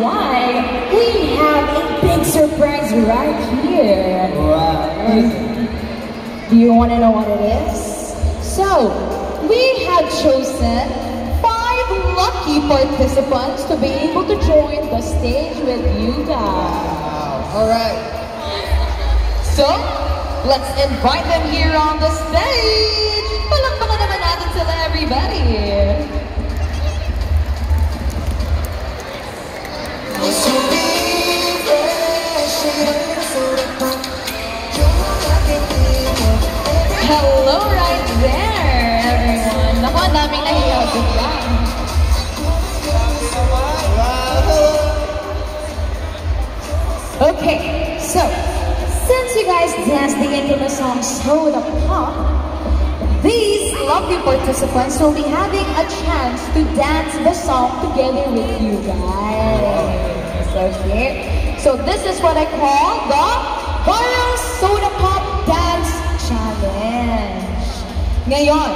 why we have a big surprise right here. Wow. Do you want to know what it is? So, we have chosen 5 lucky participants to be able to join the stage with you guys. Wow. Alright. So, let's invite them here on the stage. Palakpakan naman natin sila, everybody. Hello right there, everyone. Naku, ang daming nahiyaw bigla. Okay, so, since you guys danced the intro song Soda Pop, these lovely participants will be having a chance to dance the song together with you guys. Okay, so this is what I call the Viral Soda Pop Dance Challenge. Ngayon,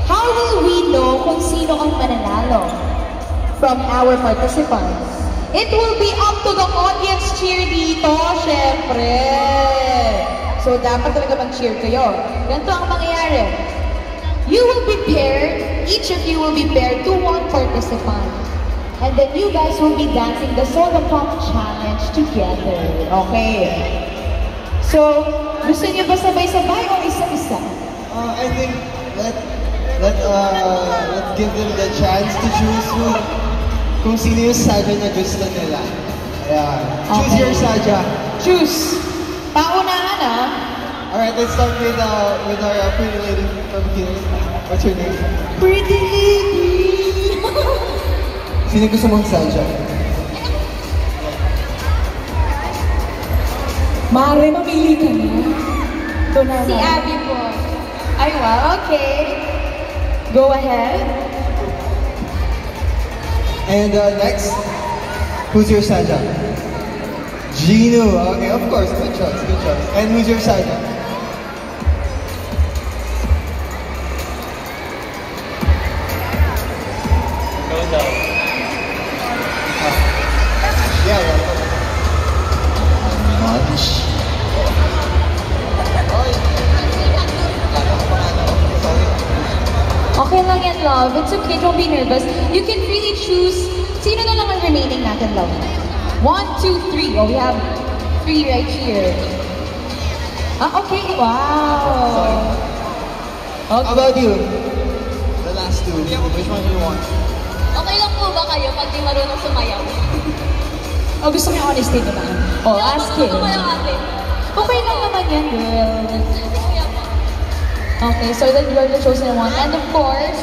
how will we know kung sino ang mananalo from our participants? It will be up to the audience cheer dito, syempre. So, dapat talaga mag-cheer kayo. Ganito ang mangyayari. You will be paired, each of you will be paired to one participant. And then you guys will be dancing the Soda Pop Challenge together. Okay? So, gusto niyo ba sabay-sabay o isa-isa? I think let's give them the chance to choose kung sino yung Saja na gusto nila. Yeah. Choose Okay. your Saja. Choose. Paunahan ah. Alright, let's start with our pretty lady from here. What's your name? Pretty lady. Sino gusto mong Saja? Mare, mamili ka na. Ito na. Si Abby po. Ay, wow. Okay. Go ahead. And next, who's your Saja? Gino. Okay, of course. Good choice, good choice. And who's your Saja? Go down. Yeah. Munch. Okay lang yan, love. It's okay. Don't be nervous. You can really choose. Sino na lang ang remaining natin, love? 1, 2, 3. Oh, we have 3 right here. Okay. Wow. How about you? The last two. Which one do you want? Okay lang po ba kayo pag di marunong sumayaw? Oh, gusto niya honesty naman. Oh, ask him. Sumayaw ate. Okay lang naman yan, girl. Okay, so then you are the chosen one. And of course,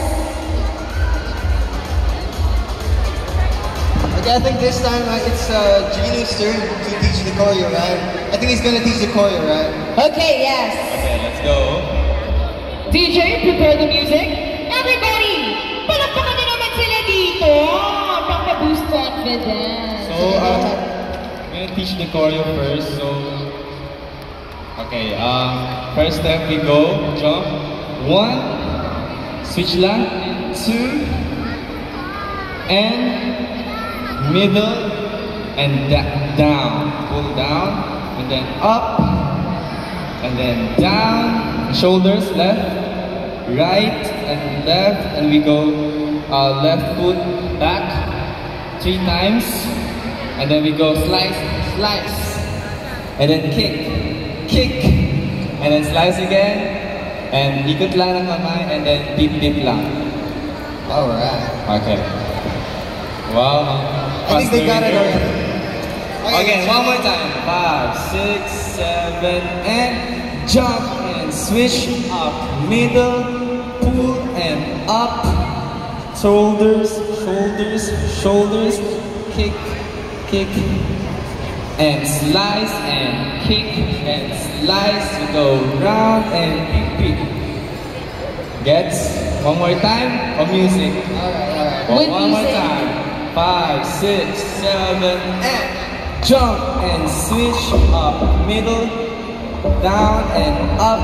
okay, I think this time it's Gino's turn to teach the choreo, right? I think he's gonna teach the choreo, right? okay, yes. Okay, let's go. DJ, prepare the music. Everybody, palakpakan nyo naman sila dito. Pang-boost confidence. So, I'm gonna teach the choreo first. So, okay, first step we go, jump, 1, switch lang, 2, and middle, and down, pull down, and then up, and then down, shoulders, left, right, and left, and we go left foot back 3 times, and then we go slice, slice, and then kick, and then slice again, and ikot lang ng kamay, and then pip lang. Alright. Okay. Wow. I think they got it already. Okay, one more time. 5, 6, 7, and jump and switch up, middle, pull and up, shoulders, shoulders, shoulders, kick, and slice and kick and slice. We go round and pick. Gets? One more time or music? Alright. One more time. 5, 6, 7, and jump and switch up, middle, down and up,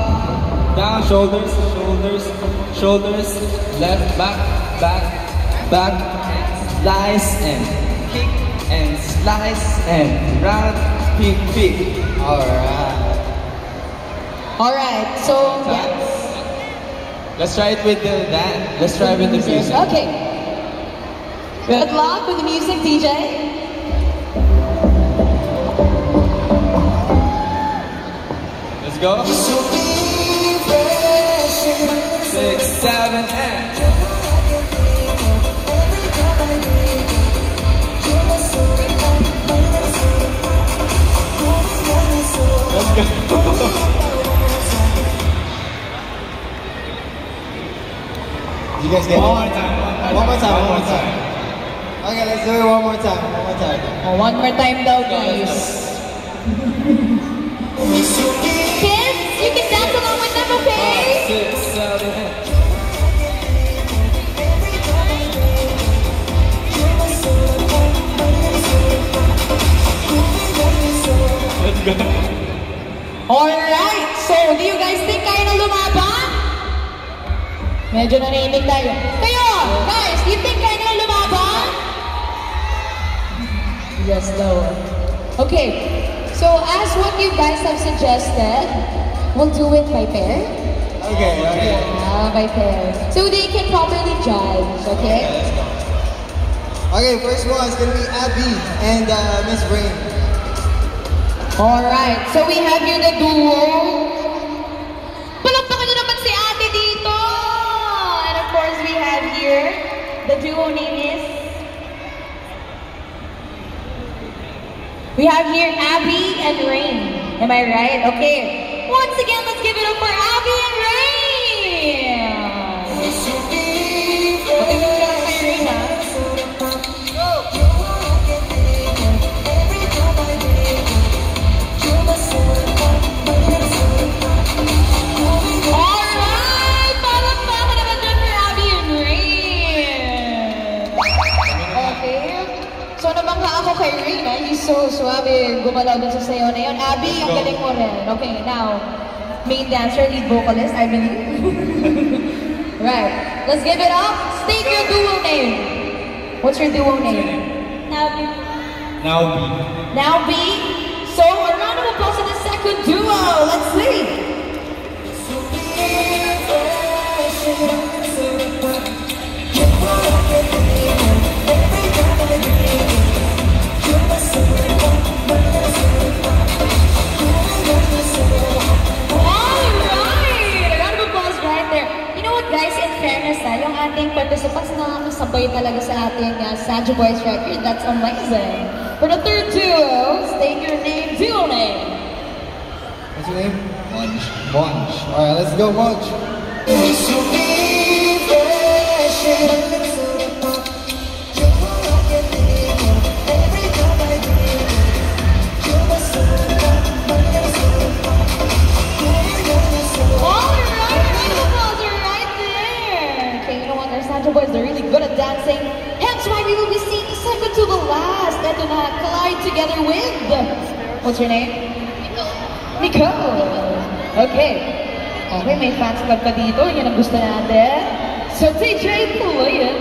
down, shoulders, shoulders, shoulders, left, back, back, back, slice and kick, slice, and round, pick, pick. Alright. Alright, so yeah. Let's try it with the dance. Let's try with the music. Okay. Good luck with the music, DJ. Let's go. 6, 7, and. Let's go. You guys get it? One more time. One more time. Okay, let's do it one more time. Oh, one more time daw, guys. Kids, you can dance along with them, okay? 5, 6, 7, and. Let's go. Alright, so do you guys think kaya na lumaban? Medyo naninig tayo. Kayo, guys, do you think kaya na lumaban? Yes, no. Okay, so as what you guys have suggested, we'll do it by pair. Okay. By pair. So they can properly judge, okay? Let's go. Okay, first one is gonna be Abby and Miss Rain. Alright, so we have here the duo. Palakpakan nyo naman si ate dito! And of course, we have here, the duo name is... We have here Abby and Rain. Am I right? Okay. Once again, let's give it up for Abby and Rain! Okay, we got my Rain, ha? So nabangga ako kay Rain, he's so suabe, gumalaw dun sa sayo na yun. Abby, ang galing mo rin. Okay, now, main dancer, lead vocalist, I believe. Right, let's give it up. State your duo name. What's your duo name? Now, Now B. So a round of applause to the second duo. Let's see. Yung ating participants na nakasabay talaga sa ating Saja Boys record. That's amazing. For the third duo, state your name, duo name. What's your name? Munch. Alright, let's go, Munch. Saja Boys are really good at dancing, hence why we will be seeing second to the last. Ito na, collide together with... What's your name? Nicole. Okay. Okay, may fans club pa dito. Yan ang gusto natin. So DJ, tuloy yan.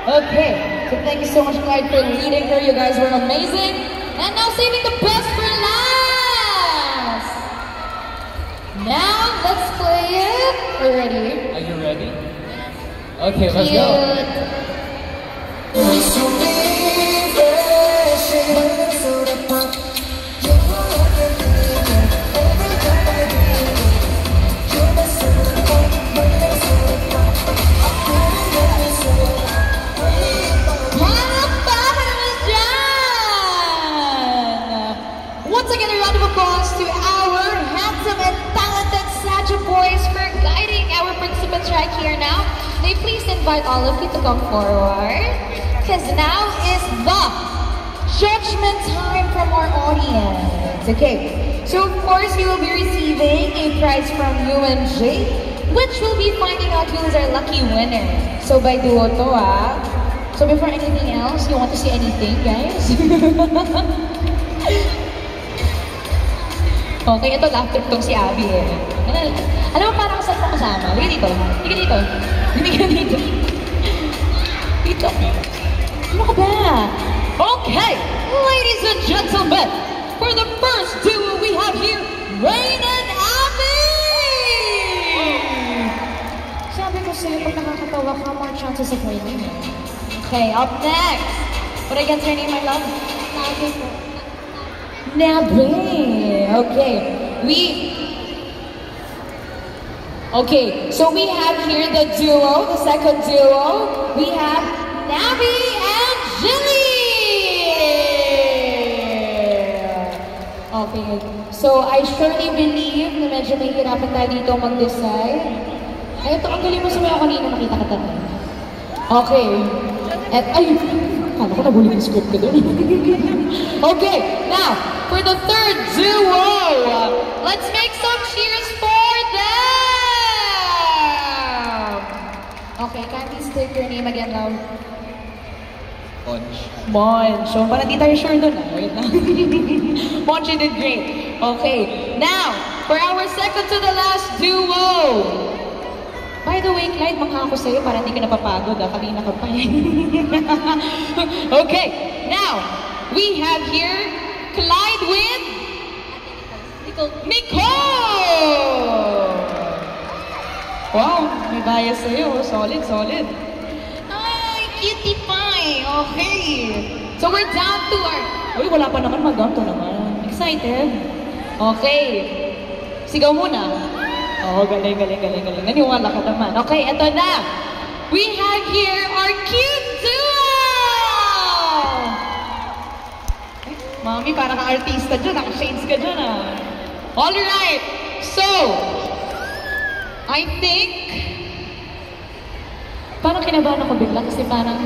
Okay, so thank you so much, Clyde, for leading her. You guys were amazing. And now saving the best for last. Now, let's play it. We're ready. Are you ready? Okay, let's go. Once again, a round of applause to our handsome and talented Saja Boys for guiding our participants right here now. May please invite all of you to come forward, because now is the judgment time from our audience. Okay, so of course we will be receiving a prize from UNJ, which will be finding out who is our lucky winner. So by duo to So before anything else, you want to see anything, guys? Okay, ito laptop tong si Abby eh. Alam mo parang saan mo kasama? Liga dito. Liga dito. Liga dito. Dito. Ano ka ba? Okay, ladies and gentlemen, for the first duo we have here, Rain and Abby! Sabi ko sa'yo, pag nakakatawa ka, more chances of winning. Okay, up next. What against your name, my love? Sabi po. Nabi. Okay. Okay, so we have here the duo, the second duo. We have Nabi and Jilly. Okay, so I surely believe na medyo may hirapan tayo dito mag-decide. Ay, ito, ang galing mo sa mga kanina, nakita ka tayo. Okay. At, ay, kala ko nabuli yung script ko doon. Okay, now, for the third duo, let's make some cheers for them! Okay, kindly state your name again, love. Punch. Monch. So, parang di tayo sure doon. Wait lang. Monch, you did great. Okay, now, for our second to the last duo. By the way, Clyde, mangha ako sa'yo para hindi ka napapagod. Kanina ka pa Okay, now, we have here Clyde with Nicole! Wow, may bias sa'yo. Solid, solid. Ay, cutie pie. Okay. So we're down to our... Uy, wala pa naman. Mag-down to naman. Excited? Okay. Sigaw muna. Oh, galing. Naniwala ka naman. Okay, eto na. We have here our cute duo! Mami, parang ka-artista dyan. Naka-shades ka dyan, ah. Alright. So, I think, parang kinabahan ako bigla kasi parang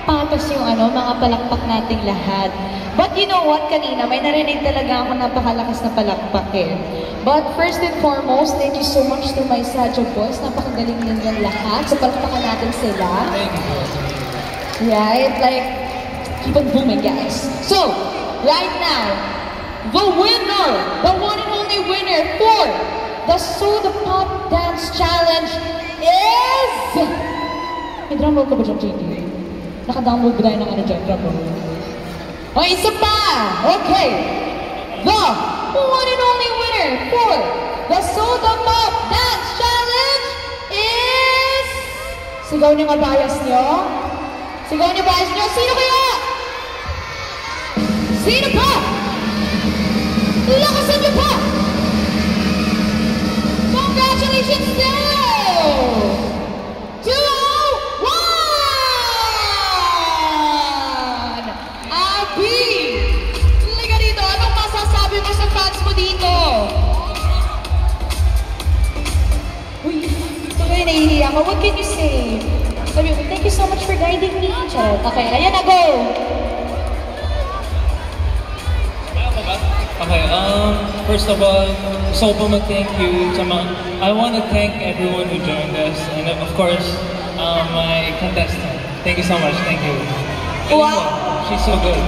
patas yung mga palakpak nating lahat. But you know what, kanina, may narinig talaga ako napakalakas na palakpak eh. But first and foremost, thank you so much to my Sadyo boys. Napakagaling nilang lahat. So palakpakan natin sila. Thank you. Right? Like, keep on booming, guys. So, right now, the winner, the one and only winner for the Soda Pop Dance Challenge is... May drum roll ka ba dyan, JD? Naka-download ba tayo ng dyan, drum roll? O, isa pa! Okay! The one and only winner for the Soda Pop Dance Challenge is... Sigaw niyo nga bias niyo? Sigaw niyo bias niyo? Sino kaya? Sino pa? Lakasan niyo pa! Congratulations now! 2-1! Abby! Liga dito, anong masasabi mo sa fans mo dito? Uy, tuloy nahihiya ka. What can you say? Sabi mo, thank you so much for guiding me. Charot. Okay, ayan na, go! Okay, first of all, so mag-thank you sa I want to thank everyone who joined us, and of course, my contestant. Thank you so much, thank you. Wow! She's so good.